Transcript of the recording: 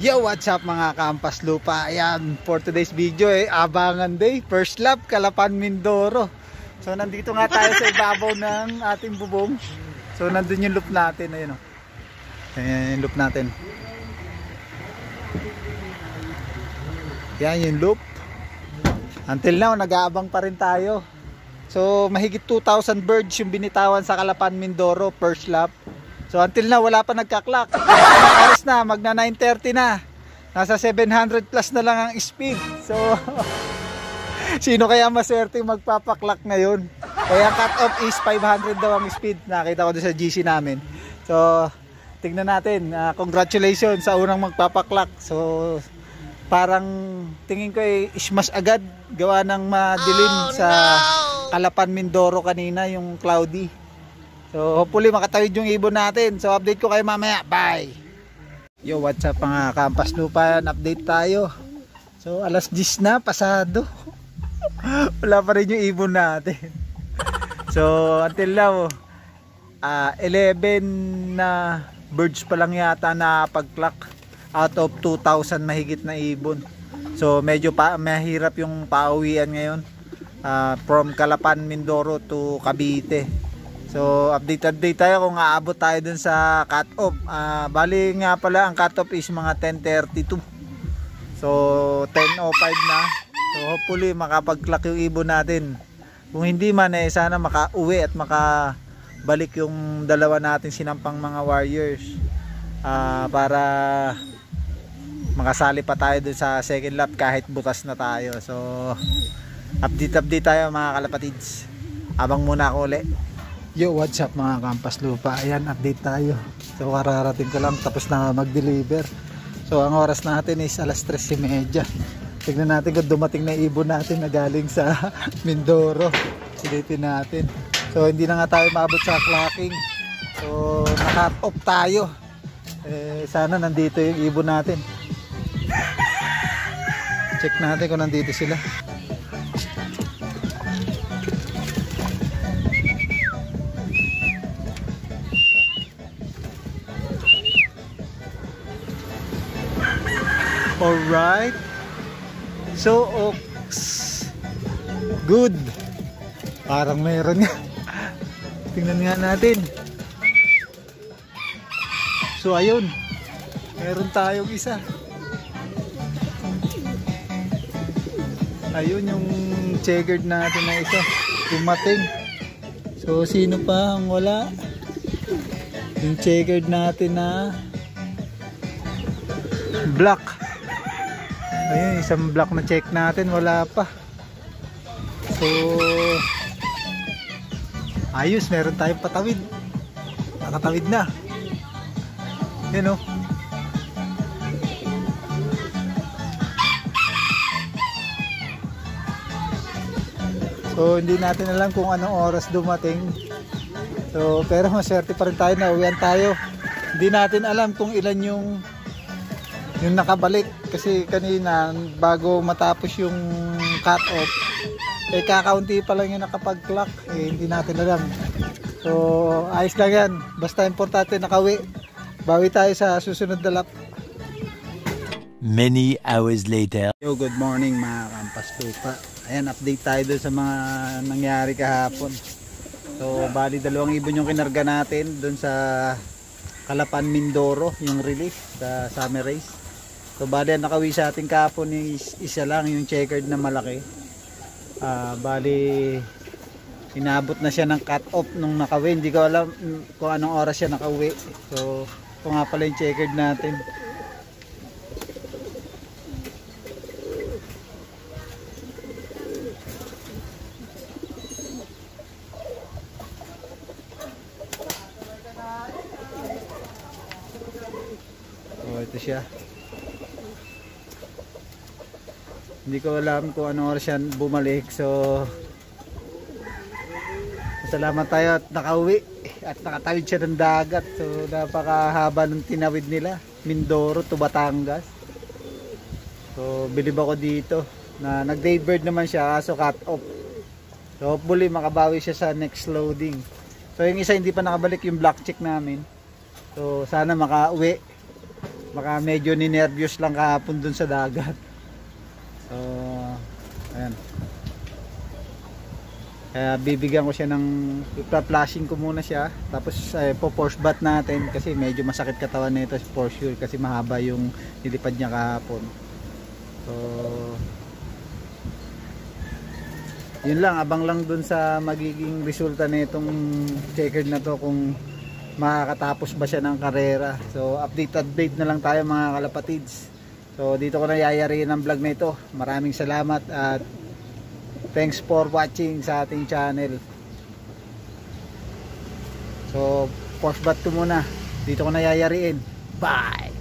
Yo, what's up mga Kampas Lupa? Ayan, for today's video abangan day, first lap, Calapan, Mindoro. So nandito nga tayo sa ibabaw ng ating bubong. So nandun yung loop natin, ayun o. Ayan yung loop natin. Yan yung loop. Until now, nag-aabang pa rin tayo. So mahigit 2,000 birds yung binitawan sa Calapan, Mindoro, first lap. So until now wala pa nagka-clock. Oras na, magna 9:30 na. Nasa 700 plus na lang ang speed. So sino kaya maswerte magpapa-clock ngayon? Kaya cut off is 500 daw ang speed. Nakita ko doon sa GC namin. So tingnan natin. Congratulations sa unang magpapa-clock. So parang tingin ko ismas agad gawa ng madilim sa Calapan, Mindoro kanina yung cloudy. So hopefully makatawid yung ibon natin. So update ko kayo mamaya. Bye! Yo, what's up mga Kampas Lupa? Update tayo. So alas 10 na, pasado. Wala pa rin yung ibon natin. So until now 11 na birds pa lang yata na pag-clock out of 2,000 mahigit na ibon. So medyo mahirap yung pauwian ngayon from Calapan, Mindoro to Cavite. So update tayo kung aabot tayo dun sa cut-off. Bali nga pala ang cut-off is mga 10:32. So 10:05 na. So hopefully makapag-clock yung ibon natin. Kung hindi man sana makauwi at makabalik yung dalawa natin sinampang mga warriors para makasali pa tayo dun sa second lap kahit butas na tayo. So update tayo mga kalapatids. Abang muna ako ulit. Yo, what's up mga Kampas Lupa? Ayan, update tayo. So kararating ko lang, tapos na mag-deliver. So ang oras natin is alas 3:30. Tignan natin kung dumating na ibon natin na galing sa Mindoro. Silitin natin. So hindi na nga tayo maabot sa clocking. So naka-cut off tayo. Sana nandito yung ibon natin. Check natin kung nandito sila. Alright. So, good. Parang meron nga. Tingnan nga natin. So, ayun. Meron tayong isa. Ayun yung checkered natin na isa. Dumating. So, sino pa ang wala? Yung checkered natin na black. Ayun, isang block na check natin, wala pa. So ayos, meron tayong patawid. Nakatawid na. Yan o. So hindi natin alam kung anong oras dumating. So pero maswerte pa rin tayo na uwian tayo. Hindi natin alam kung ilan yung nakabalik kasi kanina bago matapos yung cut off kakaunti pa lang yung nakapag-clock, hindi natin alam. So ayos lang yan, basta importante nakauwi. Bawi tayo sa susunod na lap. Many hours later. Yo, good morning mga Kampas Lupa. Ayan, update tayo doon sa mga nangyari kahapon. So bali dalawang ibon yung kinarga natin doon sa Calapan, Mindoro, yung release sa summer race. So bali nakawi sa ating kahapon is isa lang yung checkered na malaki. Bali inabot na siya ng cut off nung nakawi. Hindi ko alam kung anong oras siya nakauwi. So ito nga pala yung checkered natin. So ito siya. Hindi ko alam kung anong oras yan bumalik. So salamat tayo at nakauwi at nakatawid siya ng dagat. So napakahaba ng tinawid nila, Mindoro to Batangas. So bilib ako dito na nag-daybird naman siya kaso cut off. So hopefully makabawi siya sa next loading. So yung isa hindi pa nakabalik, yung black chick namin. So sana makauwi. Baka medyo ninervyos lang kahapon dun sa dagat. So, ayan. Kaya bibigyan ko siya ng, ipa-flashing ko muna siya. Tapos po-force bath natin kasi medyo masakit katawan nito for sure kasi mahaba yung nilipad niya kahapon. So, yun lang, abang lang dun sa magiging resulta nitong checkered na to kung makakatapos ba siya ng karera. So update na lang tayo mga kalapatids. So dito ko na yayariin ang vlog na ito. Maraming salamat at thanks for watching sa ating channel. So force bath ko muna. Dito ko na yayariin. Bye!